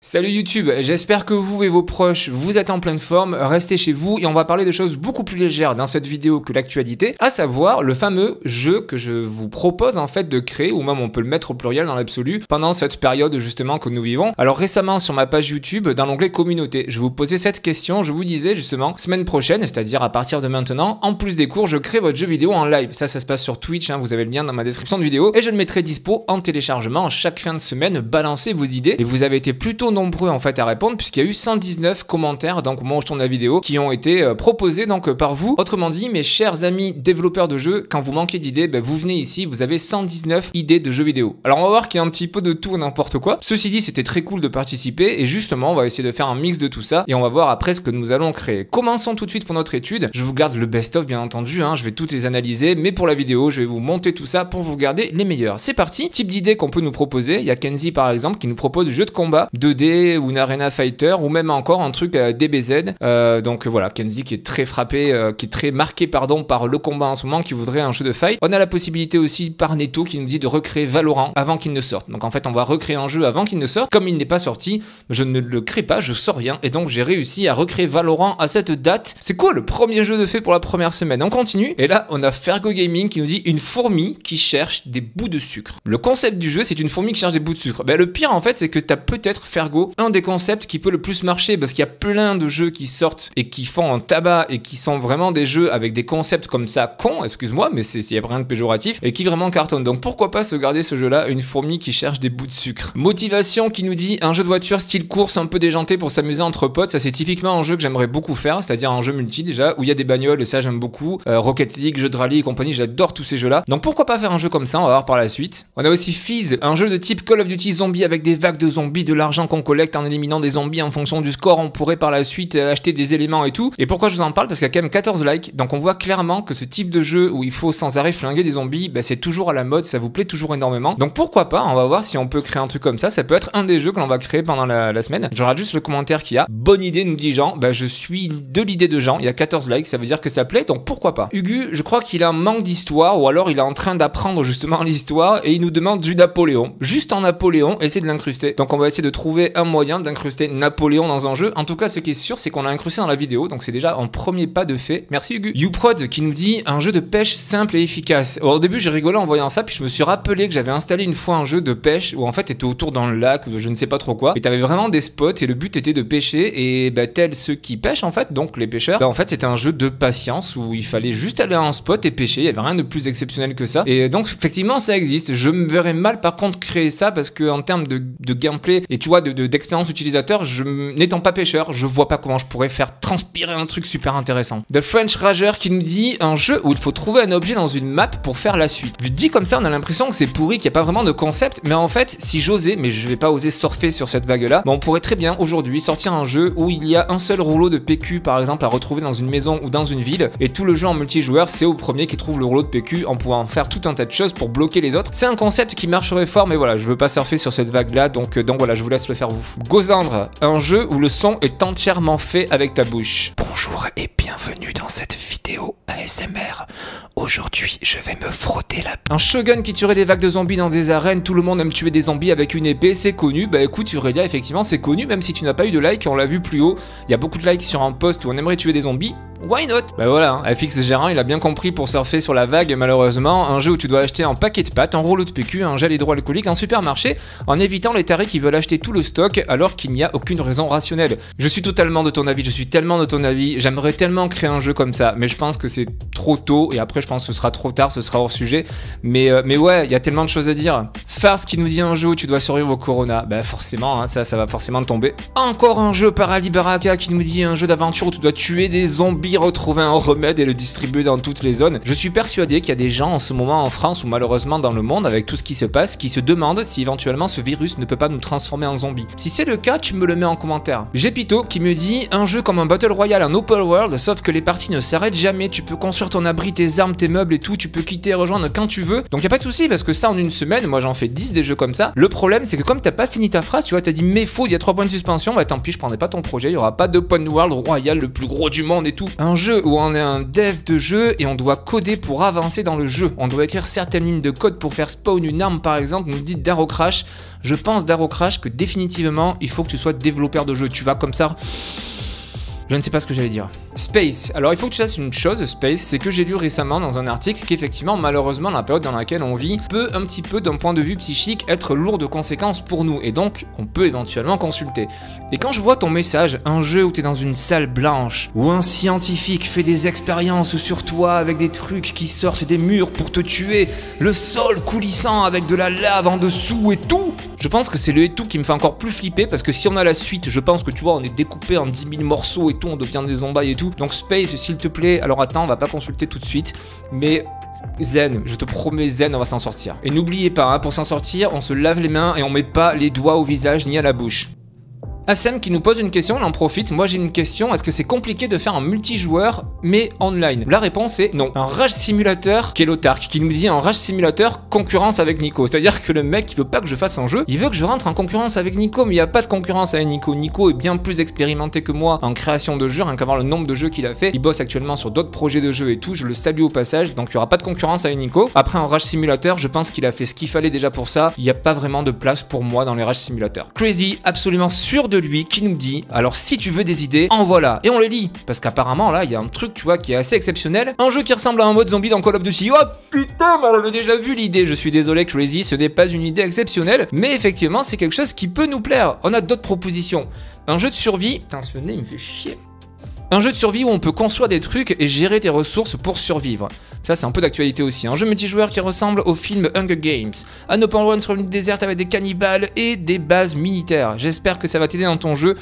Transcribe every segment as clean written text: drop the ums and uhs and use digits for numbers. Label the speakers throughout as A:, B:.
A: Salut YouTube, j'espère que vous et vos proches, vous êtes en pleine forme, restez chez vous et on va parler de choses beaucoup plus légères dans cette vidéo que l'actualité, à savoir le fameux jeu que je vous propose en fait de créer, ou même on peut le mettre au pluriel dans l'absolu, pendant cette période justement que nous vivons. Alors récemment sur ma page YouTube, dans l'onglet communauté, je vous posais cette question, je vous disais justement, semaine prochaine, c'est-à-dire à partir de maintenant, en plus des cours, je crée votre jeu vidéo en live. Ça se passe sur Twitch, vous avez le lien dans ma description de vidéo, et je le mettrai dispo en téléchargement chaque fin de semaine, balancez vos idées, et vous avez été plutôt nombreux en fait à répondre puisqu'il y a eu 119 commentaires donc au moment où je tourne la vidéo qui ont été proposés donc par vous. Autrement dit, mes chers amis développeurs de jeux, quand vous manquez d'idées, vous venez ici, vous avez 119 idées de jeux vidéo. Alors on va voir qu'il y a un petit peu de tout n'importe quoi. Ceci dit, c'était très cool de participer et justement on va essayer de faire un mix de tout ça et on va voir après ce que nous allons créer. Commençons tout de suite pour notre étude. Je vous garde le best-of bien entendu, je vais toutes les analyser, mais pour la vidéo je vais vous monter tout ça pour vous garder les meilleurs. C'est parti. Type d'idées qu'on peut nous proposer, il y a Kenzie par exemple qui nous propose du jeu de combat 2D ou une Arena Fighter ou même encore un truc à DBZ. Donc voilà, Kenzie qui est très frappé, qui est très marqué pardon par le combat en ce moment, qui voudrait un jeu de fight. On a la possibilité aussi par Netto qui nous dit de recréer Valorant avant qu'il ne sorte. Donc en fait on va recréer un jeu avant qu'il ne sorte. Comme il n'est pas sorti, je ne le crée pas, je sors rien et donc j'ai réussi à recréer Valorant à cette date. C'est cool, le premier jeu de fait pour la première semaine. On continue et là on a Fergo Gaming qui nous dit une fourmi qui cherche des bouts de sucre. Le concept du jeu c'est une fourmi qui cherche des bouts de sucre. Le pire en fait c'est que tu as peut-être Fergo, un des concepts qui peut le plus marcher parce qu'il y a plein de jeux qui sortent et qui font un tabac et qui sont vraiment des jeux avec des concepts comme ça cons, excuse-moi, mais il n'y a rien de péjoratif et qui vraiment cartonnent. Donc pourquoi pas se garder ce jeu-là, une fourmi qui cherche des bouts de sucre. Motivation qui nous dit un jeu de voiture style course un peu déjanté pour s'amuser entre potes. Ça c'est typiquement un jeu que j'aimerais beaucoup faire, c'est-à-dire un jeu multi déjà où il y a des bagnoles et ça j'aime beaucoup. Rocket League, jeux de rallye et compagnie, j'adore tous ces jeux-là. Donc pourquoi pas faire un jeu comme ça, on va voir par la suite. On a aussi Fizz, un jeu de type Call of Duty zombie avec des vagues de zombies, de l'argent qu'on collecte en éliminant des zombies en fonction du score, on pourrait par la suite acheter des éléments et tout. Et pourquoi je vous en parle? Parce qu'il y a quand même 14 likes, donc on voit clairement que ce type de jeu où il faut sans arrêt flinguer des zombies, c'est toujours à la mode, ça vous plaît toujours énormément. Donc pourquoi pas, on va voir si on peut créer un truc comme ça, ça peut être un des jeux que l'on va créer pendant la semaine. Je regarde juste le commentaire qu'il y a. Bonne idée nous dit Jean, je suis de l'idée de Jean, il y a 14 likes, ça veut dire que ça plaît, donc pourquoi pas. Hugu, je crois qu'il a un manque d'histoire, ou alors il est en train d'apprendre justement l'histoire, et il nous demande du Napoléon. Juste en Napoléon, essayer de l'incruster. Donc on va essayer de trouver un moyen d'incruster Napoléon dans un jeu. En tout cas, ce qui est sûr, c'est qu'on l'a incrusté dans la vidéo, donc c'est déjà un premier pas de fait. Merci Hugo. YouProd qui nous dit un jeu de pêche simple et efficace. Alors, au début, j'ai rigolé en voyant ça, puis je me suis rappelé que j'avais installé une fois un jeu de pêche où en fait, t'étais autour dans le lac ou de je ne sais pas trop quoi, et t'avais vraiment des spots et le but était de pêcher et tels ceux qui pêchent en fait, donc les pêcheurs. En fait, c'était un jeu de patience où il fallait juste aller à un spot et pêcher. Il y avait rien de plus exceptionnel que ça. Et donc effectivement, ça existe. Je me verrais mal par contre créer ça parce que en termes de gameplay et tu vois d'expérience utilisateur, n'étant pas pêcheur, je vois pas comment je pourrais faire transpirer un truc super intéressant. The French Rageur qui nous dit un jeu où il faut trouver un objet dans une map pour faire la suite. Vu dit comme ça, on a l'impression que c'est pourri, qu'il n'y a pas vraiment de concept, mais en fait, si j'osais, mais je vais pas oser surfer sur cette vague-là, on pourrait très bien aujourd'hui sortir un jeu où il y a un seul rouleau de PQ par exemple à retrouver dans une maison ou dans une ville, et tout le jeu en multijoueur, c'est au premier qui trouve le rouleau de PQ en pouvant faire tout un tas de choses pour bloquer les autres. C'est un concept qui marcherait fort, mais voilà, je veux pas surfer sur cette vague-là, donc voilà, je vous laisse le faire vous. Gozandre, un jeu où le son est entièrement fait avec ta bouche. Bonjour et bienvenue dans cette vidéo ASMR. Aujourd'hui, je vais me frotter la... Un shogun qui tuerait des vagues de zombies dans des arènes, tout le monde aime tuer des zombies avec une épée, c'est connu. Écoute, Aurélia, effectivement, c'est connu, même si tu n'as pas eu de like, on l'a vu plus haut. Il y a beaucoup de likes sur un post où on aimerait tuer des zombies. Why not? Voilà, FX Gérant, il a bien compris pour surfer sur la vague, malheureusement, un jeu où tu dois acheter un paquet de pâtes, un rouleau de PQ, un gel hydroalcoolique, un supermarché, en évitant les tarés qui veulent acheter tout le stock alors qu'il n'y a aucune raison rationnelle. Je suis totalement de ton avis, je suis tellement de ton avis, j'aimerais tellement créer un jeu comme ça, mais je pense que c'est trop tôt, et après je pense que ce sera trop tard, ce sera hors sujet, mais ouais, il y a tellement de choses à dire. Farce qui nous dit un jeu où tu dois survivre au corona, forcément, ça va forcément tomber. Encore un jeu Parali Baraka qui nous dit un jeu d'aventure où tu dois tuer des zombies, retrouver un remède et le distribuer dans toutes les zones. Je suis persuadé qu'il y a des gens en ce moment en France ou malheureusement dans le monde avec tout ce qui se passe qui se demandent si éventuellement ce virus ne peut pas nous transformer en zombies. Si c'est le cas, tu me le mets en commentaire. J'ai Pito qui me dit un jeu comme un Battle Royale en open world, sauf que les parties ne s'arrêtent jamais, tu peux construire ton abri, tes armes, tes meubles et tout, tu peux quitter et rejoindre quand tu veux. Donc y a pas de souci parce que ça en une semaine, moi j'en fais 10 des jeux comme ça. Le problème c'est que comme t'as pas fini ta phrase, tu vois, t'as dit mais faute, il y a 3 points de suspension, tant pis, je prendrai pas ton projet, il y aura pas de open world royal le plus gros du monde et tout. Un jeu où on est un dev de jeu et on doit coder pour avancer dans le jeu. On doit écrire certaines lignes de code pour faire spawn une arme par exemple, nous dit Darocrash. Je pense Darocrash que définitivement il faut que tu sois développeur de jeu. Tu vas comme ça... Je ne sais pas ce que j'allais dire. Space. Alors il faut que tu saches une chose, Space, c'est que j'ai lu récemment dans un article qu'effectivement, malheureusement, la période dans laquelle on vit peut un petit peu, d'un point de vue psychique, être lourd de conséquences pour nous. Et donc, on peut éventuellement consulter. Et quand je vois ton message, un jeu où tu es dans une salle blanche, où un scientifique fait des expériences sur toi avec des trucs qui sortent des murs pour te tuer, le sol coulissant avec de la lave en dessous et tout, je pense que c'est le et tout qui me fait encore plus flipper parce que si on a la suite, je pense que tu vois, on est découpé en 10 000 morceaux et tout, on devient des zombies et tout. Donc Space, s'il te plaît, alors attends, on va pas consulter tout de suite, mais zen, je te promets zen, on va s'en sortir. Et n'oubliez pas, hein, pour s'en sortir, on se lave les mains et on met pas les doigts au visage ni à la bouche. Assem qui nous pose une question, on en profite. Moi j'ai une question, est-ce que c'est compliqué de faire un multijoueur mais online? La réponse est non. Un Rage Simulator, Kelotark, qui nous dit un Rage Simulator concurrence avec Nico. C'est-à-dire que le mec il veut pas que je fasse un jeu, il veut que je rentre en concurrence avec Nico, mais il n'y a pas de concurrence avec Nico. Nico est bien plus expérimenté que moi en création de jeux, rien qu'à voir le nombre de jeux qu'il a fait. Il bosse actuellement sur d'autres projets de jeux et tout, je le salue au passage, donc il n'y aura pas de concurrence avec Nico. Après un Rage Simulator, je pense qu'il a fait ce qu'il fallait déjà pour ça, il n'y a pas vraiment de place pour moi dans les Rage Simulator. Crazy, absolument sûr de lui, qui nous dit alors si tu veux des idées, en voilà. Et on les lit parce qu'apparemment là il y a un truc tu vois qui est assez exceptionnel, un jeu qui ressemble à un mode zombie dans Call of Duty. Oh putain, mais on avait déjà vu l'idée. Je suis désolé Crazy, ce n'est pas une idée exceptionnelle, mais effectivement c'est quelque chose qui peut nous plaire. On a d'autres propositions. Un jeu de survie, putain ce nez me fait chier. Un jeu de survie où on peut construire des trucs et gérer des ressources pour survivre. Ça, c'est un peu d'actualité aussi. Un jeu multijoueur qui ressemble au film Hunger Games. Un open world sur une île déserte avec des cannibales et des bases militaires. J'espère que ça va t'aider dans ton jeu.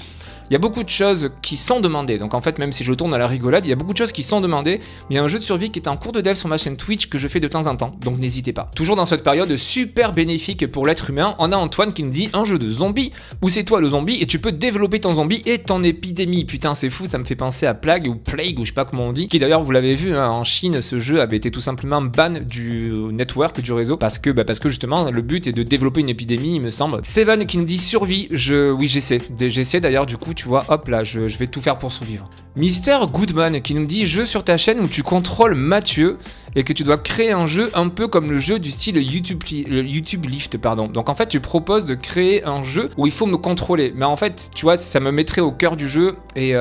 A: Il y a beaucoup de choses qui sont demandées, donc en fait même si je tourne à la rigolade, il y a beaucoup de choses qui sont demandées, mais il y a un jeu de survie qui est en cours de dev sur ma chaîne Twitch que je fais de temps en temps, donc n'hésitez pas. Toujours dans cette période super bénéfique pour l'être humain, on a Antoine qui nous dit un jeu de zombie, où c'est toi le zombie et tu peux développer ton zombie et ton épidémie. Putain c'est fou, ça me fait penser à Plague ou Plague ou je sais pas comment on dit, qui d'ailleurs vous l'avez vu hein, en Chine, ce jeu avait été tout simplement ban du network, du réseau, parce que justement le but est de développer une épidémie il me semble. Seven qui nous dit survie, oui j'essaie d'ailleurs du coup tu vois, hop là, je vais tout faire pour survivre. Mister Goodman qui nous dit jeu sur ta chaîne où tu contrôles Mathieu et que tu dois créer un jeu un peu comme le jeu du style YouTube Lift, pardon. Donc en fait tu proposes de créer un jeu où il faut me contrôler, mais en fait tu vois ça me mettrait au cœur du jeu et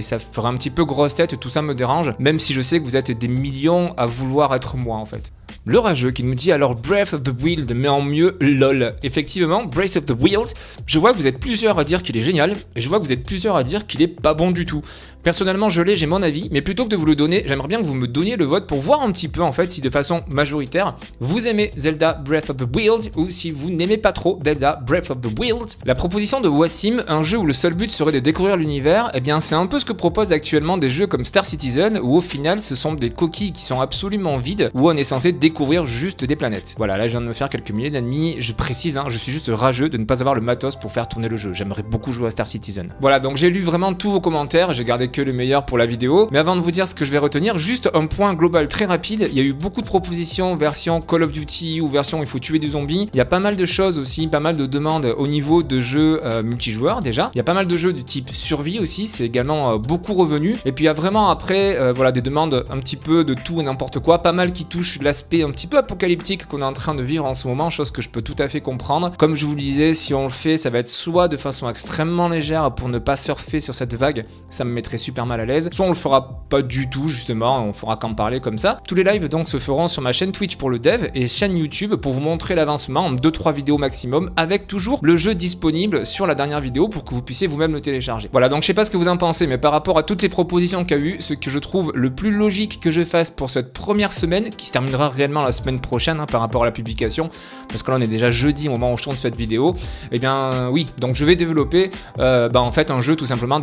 A: ça ferait un petit peu grosse tête, tout ça me dérange, même si je sais que vous êtes des millions à vouloir être moi en fait. Le rageux qui nous dit alors Breath of the Wild mais en mieux lol. Effectivement Breath of the Wild, je vois que vous êtes plusieurs à dire qu'il est génial et je vois que vous êtes plusieurs à dire qu'il est pas bon du tout. Personnellement j'ai mon avis, mais plutôt que de vous le donner, j'aimerais bien que vous me donniez le vote pour voir un petit peu en fait si de façon majoritaire vous aimez Zelda Breath of the Wild ou si vous n'aimez pas trop Zelda Breath of the Wild. La proposition de Wassim, un jeu où le seul but serait de découvrir l'univers, eh bien c'est un peu ce que proposent actuellement des jeux comme Star Citizen où au final ce sont des coquilles qui sont absolument vides où on est censé découvrir juste des planètes. Voilà, là je viens de me faire quelques milliers d'ennemis, je précise, hein, je suis juste rageux de ne pas avoir le matos pour faire tourner le jeu. J'aimerais beaucoup jouer à Star Citizen. Voilà, donc j'ai lu vraiment tous vos commentaires, j'ai gardé que le meilleur pour la vidéo, mais avant de vous dire ce que je vais retenir, juste un point global très rapide, il y a eu beaucoup de propositions, version Call of Duty ou version il faut tuer des zombies, il y a pas mal de choses aussi, pas mal de demandes au niveau de jeux multijoueurs déjà, il y a pas mal de jeux du type survie aussi, c'est également beaucoup revenu, et puis il y a vraiment après, voilà, des demandes un petit peu de tout et n'importe quoi, pas mal qui touchent l'aspect un petit peu apocalyptique qu'on est en train de vivre en ce moment, chose que je peux tout à fait comprendre. Comme je vous le disais, si on le fait, ça va être soit de façon extrêmement légère pour ne pas surfer sur cette vague, ça me mettrait super mal à l'aise, soit on le fera pas du tout justement, on fera qu'en parler comme ça. Tous les lives donc se feront sur ma chaîne Twitch pour le dev et chaîne YouTube pour vous montrer l'avancement en 2-3 vidéos maximum avec toujours le jeu disponible sur la dernière vidéo pour que vous puissiez vous-même le télécharger. Voilà, donc je sais pas ce que vous en pensez, mais par rapport à toutes les propositions qu'il y a eu, ce que je trouve le plus logique que je fasse pour cette première semaine, qui se terminera réellement la semaine prochaine hein, par rapport à la publication, parce que là on est déjà jeudi au moment où je tourne cette vidéo, et bien oui, donc je vais développer en fait un jeu tout simplement de